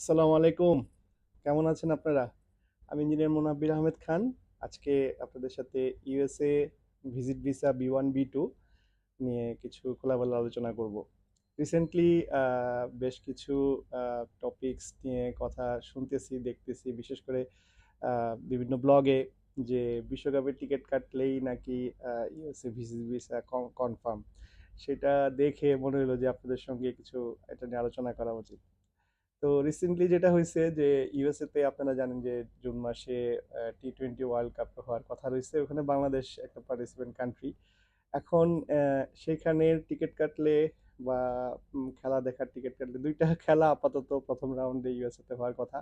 আসসালামু আলাইকুম। কেমন আছেন আপনারা? আমি ইঞ্জিনিয়ার মোনাব্বির আহমেদ খান। আজকে আপনাদের সাথে USA visit visa B one B2 নিয়ে কিছু খোলামেলা আলোচনা করব। রিসেন্টলি বেশ কিছু টপিকস নিয়ে কথা শুনতেছি, দেখতেছি, বিশেষ করে বিভিন্ন ব্লগে যে বিশ্বকাপের টিকিট কাটলেই নাকি ইউএসএ ভিজিট ভিসা কনফার্ম। সেটা দেখে মনে হলো যে আপনাদের সঙ্গে কিছু এটা নিয়ে আলোচনা করা উচিত। তো রিসেন্টলি যেটা হয়েছে যে ইউএসএ তে আপনারা জানেন যে জুন মাসে টি-20 ওয়ার্ল্ড কাপ হওয়ার কথা রয়েছে, ওখানে বাংলাদেশ একটা পার্টিসিপেন্ট কান্ট্রি। এখন সেখানের টিকিট কাটলে বা খেলা দেখার টিকিট কাটলে দুইটা খেলা আপাতত প্রথম রাউন্ডে ইউএসএ তে হওয়ার কথা।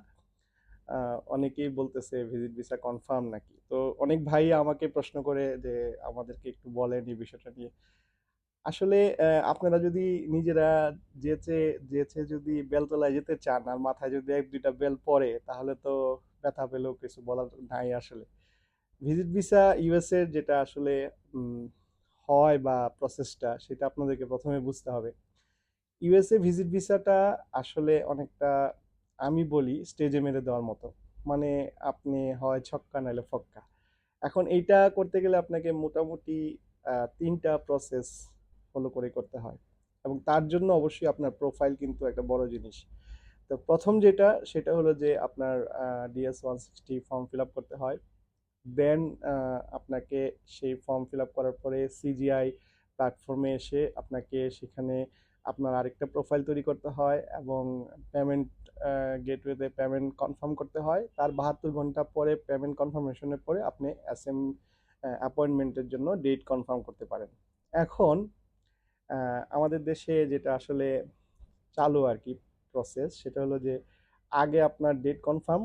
অনেকেই বলতেছে ভিজিট ভিসা কনফার্ম নাকি। তো অনেক ভাই আমাকে প্রশ্ন করে যে আমাদেরকে একটু বলেন এই বিষয়টা নিয়ে। আসলে আপনারা যদি নিজেরা যেচে যেচে যদি বেলতলায় যেতে চান আর মাথায় যদি এক দুইটা বেল পড়ে তাহলে তো ব্যথা পেলেও কিছু বলার নাই আসলে। ভিজিট ভিসা ইউএস এর যেটা আসলে উম, হয় বা প্রসেসটা সেটা আপনাদেরকে প্রথমে বুঝতে হবে। ইউএসএ ভিজিট ভিসাটা আসলে অনেকটা, আমি বলি, স্টেজে মেরে দেওয়ার মতো। মানে আপনি হয় ছক্কা নাহলে ফক্কা। এখন এইটা করতে গেলে আপনাকে মোটামুটি তিনটা প্রসেস ফলো করে করতে হয়, এবং তার জন্য অবশ্যই আপনার প্রোফাইল কিন্তু একটা বড় জিনিস। তো প্রথম যেটা সেটা হলো যে আপনার DS-160 ফর্ম ফিল আপ করতে হয়। দেন আপনাকে সেই ফর্ম ফিল আপ করার পরে সিজিআই প্ল্যাটফর্মে এসে আপনাকে সেখানে আপনার আরেকটা প্রোফাইল তৈরি করতে হয়, এবং পেমেন্ট গেটওয়েতে পেমেন্ট কনফার্ম করতে হয়। তার 72 ঘন্টা পরে পেমেন্ট কনফার্মেশনের পরে আপনি অ্যাপয়েন্টমেন্টের জন্য ডেট কনফার্ম করতে পারেন। এখন আমাদের দেশে যেটা আসলে চালু আর কি প্রসেস, সেটা হলো যে আগে আপনার ডেট কনফার্ম,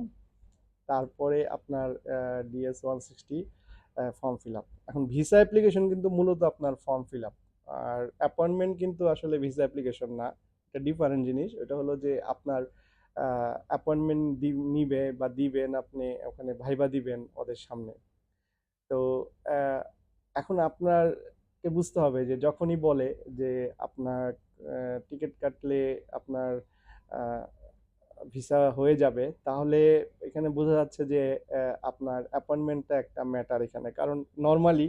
তারপরে আপনার DS-160 ফর্ম ফিল আপ। এখন ভিসা অ্যাপ্লিকেশন কিন্তু মূলত আপনার ফর্ম ফিল আপ, আর অ্যাপয়েন্টমেন্ট কিন্তু আসলে ভিসা অ্যাপ্লিকেশন না। এটা ডিফারেন্ট জিনিস। এটা হলো যে আপনার অ্যাপয়েন্টমেন্ট নিবে বা দিবেন, আপনি ওখানে ভাইবা দিবেন ওদের সামনে। তো আহ, এখন আপনারকে বুঝতে হবে যে যখনই বলে যে আপনার টিকিট কাটলে আপনার ভিসা হয়ে যাবে, তাহলে এখানে বোঝা যাচ্ছে যে আপনার অ্যাপয়েন্টমেন্টটা একটা ম্যাটার এখানে। কারণ নর্মালি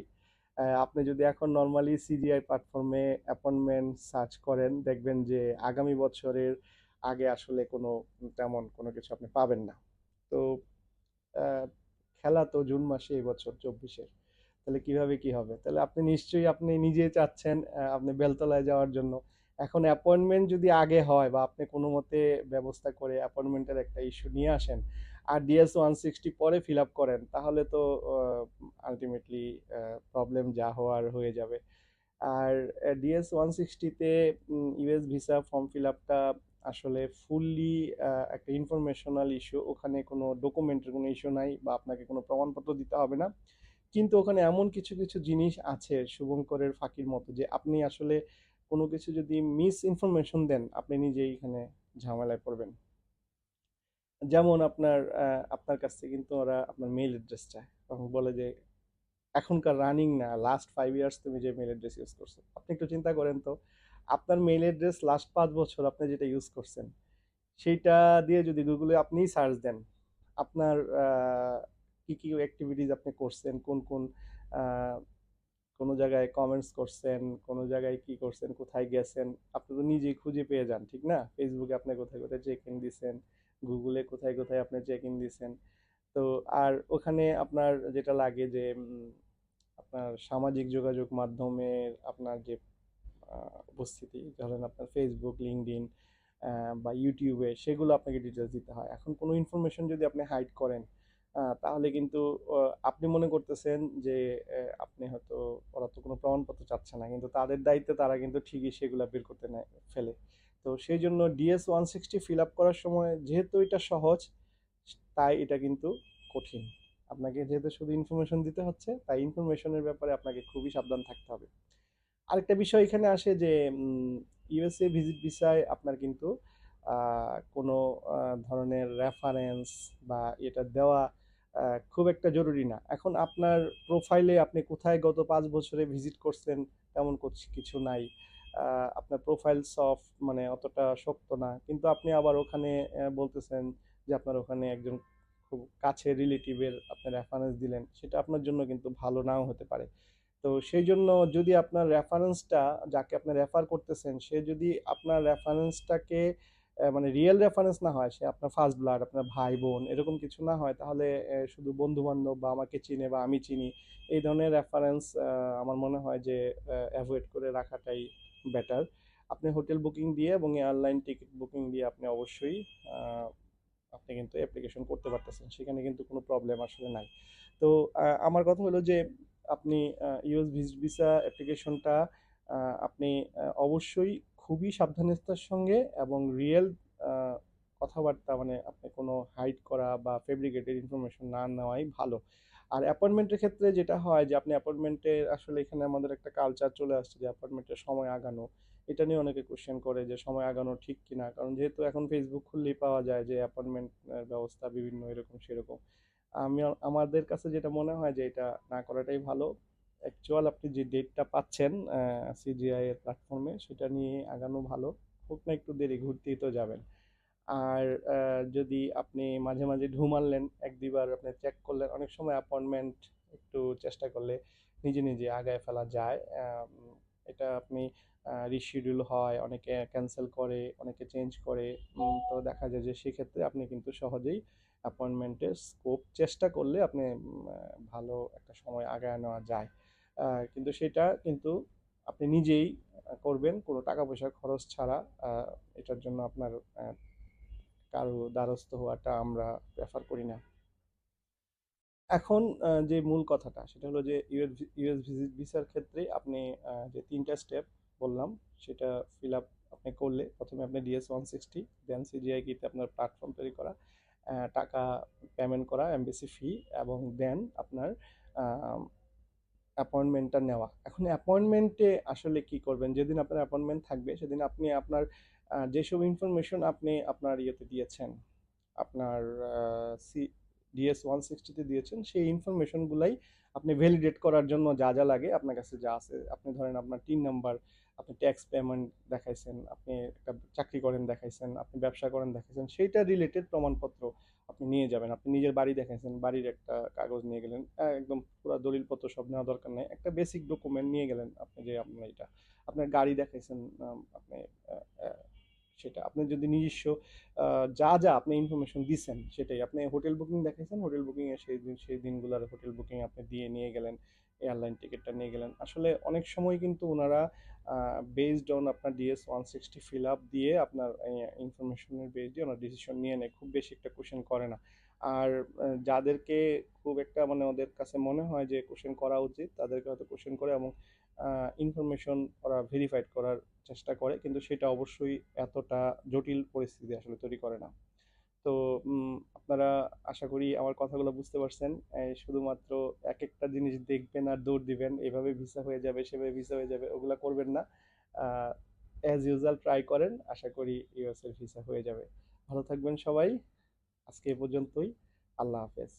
আপনি যদি এখন নর্মালি সিজিআই প্ল্যাটফর্মে অ্যাপয়েন্টমেন্ট সার্চ করেন, দেখবেন যে আগামী বছরের আগে আসলে কোনো তেমন কোনো কিছু আপনি পাবেন না। তো আহ, খেলা তো জুন মাসে এই বছর 24-এর। তাহলে কিভাবে কি হবে? তাহলে আপনি নিশ্চয়ই আপনি নিজে চাচ্ছেন আপনি বেলতলায় যাওয়ার জন্য। এখন অ্যাপয়েন্টমেন্ট যদি আগে হয় বা আপনি কোনো মতে ব্যবস্থা করে অ্যাপয়েন্টমেন্টের একটা ইস্যু নিয়ে আসেন আর DS-160 পরে ফিল আপ করেন, তাহলে তো আলটিমেটলি প্রবলেম যা হওয়ার হয়ে যাবে। আর DS-160-তে ইউএস ভিসা ফর্ম ফিল আপটা আসলে ফুললি একটা ইনফরমেশনাল ইস্যু। ওখানে কোনো ডকুমেন্টের কোনো ইস্যু নাই বা আপনাকে কোনো প্রমাণপত্র দিতে হবে না। কিন্তু ওখানে এমন কিছু কিছু জিনিস আছে শুভঙ্করের ফাঁকির মতো, যে আপনি আসলে কোনো কিছু যদি মিস ইনফরমেশন দেন আপনি নিজেই এখানে ঝামেলায় পড়বেন। যেমন আপনার কাছ থেকে কিন্তু ওরা আপনার মেইল অ্যাড্রেস চায়, তখন বলে যে এখনকার রানিং না, লাস্ট 5 ইয়ার্স তুমি যে মেল অ্যাড্রেস ইউজ করছো। আপনি একটু চিন্তা করেন তো, আপনার মেল অ্যাড্রেস লাস্ট 5 বছর আপনি যেটা ইউজ করছেন সেইটা দিয়ে যদি গুগলে আপনি সার্চ দেন, আপনার কি কি অ্যাক্টিভিটিস আপনি করছেন, কোন কোন আহ, কোনো জায়গায় কমেন্টস করছেন, কোনো জায়গায় কি করছেন, কোথায় গেছেন, আপনি তো নিজেই খুঁজে পেয়ে যান, ঠিক না? ফেসবুকে আপনি কোথায় কোথায় চেক ইন দিছেন, গুগলে কোথায় কোথায় আপনি চেক ইন দিছেন। তো আর ওখানে আপনার যেটা লাগে যে আপনার সামাজিক যোগাযোগ মাধ্যমের আপনার যে উপস্থিতি, ধরেন আপনার ফেসবুক, লিঙ্কডইন বা ইউটিউবে, সেগুলো আপনাকে ডিটেলস দিতে হয়। এখন কোনো ইনফরমেশন যদি আপনি হাইড করেন, তাহলে কিন্তু আপনি মনে করতেছেন যে আপনি হয়তো, ওরা তো কোনো প্রমাণপত্র চাচ্ছে না, কিন্তু তাদের দায়িত্বে তারা কিন্তু ঠিকই সেগুলো বের করতে নেয় ফেলে। তো সেই জন্য DS-160 ফিল আপ করার সময় যেহেতু এটা সহজ, তাই এটা কিন্তু কঠিন। আপনাকে যেহেতু শুধু ইনফরমেশন দিতে হচ্ছে, তাই ইনফরমেশনের ব্যাপারে আপনাকে খুবই সাবধান থাকতে হবে। আরেকটা বিষয় এখানে আসে যে ইউএসএ ভিজিট ভিসায় আপনার কিন্তু কোনো ধরনের রেফারেন্স বা এটা দেওয়া খুব একটা জরুরি না। এখন আপনার প্রোফাইলে আপনি কোথায় গত 5 বছরে ভিজিট করছেন তেমন কিছু নাই। আপনার প্রোফাইল সফট মানে অতটা শক্ত না, কিন্তু আপনি আবার ওখানে বলতেছেন যে আপনার ওখানে একজন খুব কাছের রিলেটিভের আপনি রেফারেন্স দিলেন, সেটা আপনার জন্য কিন্তু ভালো নাও হতে পারে। তো সেই জন্য যদি আপনার রেফারেন্সটা, যাকে আপনি রেফার করতেছেন, সে যদি আপনার রেফারেন্সটাকে মানে রিয়েল রেফারেন্স না হয়, সে আপনার ফার্স্ট ব্লাড, আপনার ভাই বোন এরকম কিছু না হয়, তাহলে শুধু বন্ধু বান্ধব বা আমাকে চিনে বা আমি চিনি এই ধরনের রেফারেন্স আমার মনে হয় যে অ্যাভয়েড করে রাখাটাই বেটার। আপনি হোটেল বুকিং দিয়ে এবং এয়ারলাইন টিকিট বুকিং দিয়ে আপনি অবশ্যই আহ, আপনি কিন্তু অ্যাপ্লিকেশন করতে পারতেছেন, সেখানে কিন্তু কোনো প্রবলেম আসলে নাই। তো আমার কথা হলো যে আপনি ইউএস ভিসা অ্যাপ্লিকেশনটা আপনি অবশ্যই খুবই সাবধানতার সঙ্গে এবং রিয়েল কথাবার্তা, মানে আপনি কোনো হাইড করা বা ফেব্রিকেটেড ইনফরমেশন না নেওয়াই ভালো। আর অ্যাপয়েন্টমেন্টের ক্ষেত্রে যেটা হয় যে আপনি অ্যাপয়েন্টমেন্টে, আসলে এখানে আমাদের একটা কালচার চলে আসছে যে অ্যাপয়েন্টমেন্টের সময় আগানো, এটা নিয়ে অনেকে কোশ্চেন করে যে সময় আগানো ঠিক কিনা, কারণ যেহেতু এখন ফেসবুক খুললেই পাওয়া যায় যে অ্যাপয়েন্টমেন্ট ব্যবস্থা বিভিন্ন এরকম সেরকম। আমি, আমাদের কাছে যেটা মনে হয় যে এটা না করাটাই ভালো। অ্যাকচুয়াল আপনি যে ডেটটা পাচ্ছেন সিজিআই এর প্ল্যাটফর্মে, সেটা নিয়ে আগানো ভালো। হোক না একটু দেরি, ঘুরতেই তো যাবেন। আর যদি আপনি মাঝে মাঝে ঢু মারলেন, এক দুইবার আপনি চেক করলেন, অনেক সময় অ্যাপয়েন্টমেন্ট একটু চেষ্টা করলে নিজে নিজে আগায় ফেলা যায়। এটা আপনি রিশিডিউল হয়, অনেকে ক্যান্সেল করে, অনেকে চেঞ্জ করে। তো দেখা যায় যে সেক্ষেত্রে আপনি কিন্তু সহজেই অ্যাপয়েন্টমেন্টের স্কোপ চেষ্টা করলে আপনি ভালো একটা সময় আগায় নেওয়া যায়। কিন্তু সেটা কিন্তু আপনি নিজেই করবেন কোনো টাকা পয়সা খরচ ছাড়া। আহ, এটার জন্য আপনার কারো দ্বারস্থ হওয়াটা আমরা প্রেফার করি না। এখন যে মূল কথাটা সেটা হলো যে ইউএস ভিজিট ভিসার ক্ষেত্রে আপনি যে তিনটা স্টেপ বললাম, সেটা ফিল আপ আপনি করলে প্রথমে আপনি DS-160, দেন সিজিআই কিতে আপনার প্ল্যাটফর্ম তৈরি করা, টাকা পেমেন্ট করা, এমবেসি ফি, এবং দেন আপনার অ্যাপয়েন্টমেন্টটা নেওয়া। এখন অ্যাপয়েন্টমেন্টে আসলে কি করবেন, যেদিন আপনার অ্যাপয়েন্টমেন্ট থাকবে সেদিন আপনি আপনার যেসব ইনফরমেশন আপনি আপনার ইয়েতে দিয়েছেন, আপনার সি DS-160-তে দিয়েছেন, সেই ইনফরমেশনগুলাই আপনি ভ্যালিডেট করার জন্য যা যা লাগে আপনার কাছে যা আছে, আপনি ধরেন আপনার টিন নাম্বার, আপনি ট্যাক্স পেমেন্ট দেখাইছেন, আপনি একটা চাকরি করেন দেখাইছেন, আপনি ব্যবসা করেন দেখাইছেন, সেইটা রিলেটেড প্রমাণপত্র আপনি নিয়ে যাবেন। আপনি নিজের বাড়ি দেখাইছেন, বাড়ির একটা কাগজ নিয়ে গেলেন, একদম পুরো দলিলপত্র সব নেওয়া দরকার নেই, একটা বেসিক ডকুমেন্ট নিয়ে গেলেন আপনি, যে আপনার এটা আপনার গাড়ি দেখাইছেন, আপনি আহ, আহ, সেটা আপনি যদি নিজস্ব যা যা আপনি ইনফরমেশন দিচ্ছেন সেটাই, আপনি হোটেল বুকিং দেখাইছেন, হোটেল বুকিং এর সেই দিনগুলোর হোটেল বুকিং আপনি দিয়ে নিয়ে গেলেন, এয়ারলাইন টিকিটটা নিয়ে গেলেন। আসলে অনেক সময় কিন্তু ওনারা বেসড অন আপনার DS-160 ফিল আপ দিয়ে আপনার ইনফরমেশনের বেস দিয়ে ওনার ডিসিশন নিয়ে নেয়, খুব বেশি একটা কোশ্চেন করে না। আর যাদেরকে খুব একটা মানে ওদের কাছে মনে হয় যে কোশ্চেন করা উচিত, তাদেরকে হয়তো কোশ্চেন করে এবং ইনফরমেশন ওরা ভেরিফাইড করার চেষ্টা করে, কিন্তু সেটা অবশ্যই এতটা জটিল পরিস্থিতি আসলে তৈরি করে না। তো আপনারা আশা করি আমার কথাগুলো বুঝতে পারছেন। শুধুমাত্র এক একটা জিনিস দেখবেন আর দৌড় দিবেন, এভাবে ভিসা হয়ে যাবে সেভাবে ভিসা হয়ে যাবে, ওগুলা করবেন না। অ্যাজ ইউজুয়াল ট্রাই করেন, আশা করি ইউএস এর ভিসা হয়ে যাবে। ভালো থাকবেন সবাই। আজকে এ পর্যন্তই। আল্লাহ হাফেজ।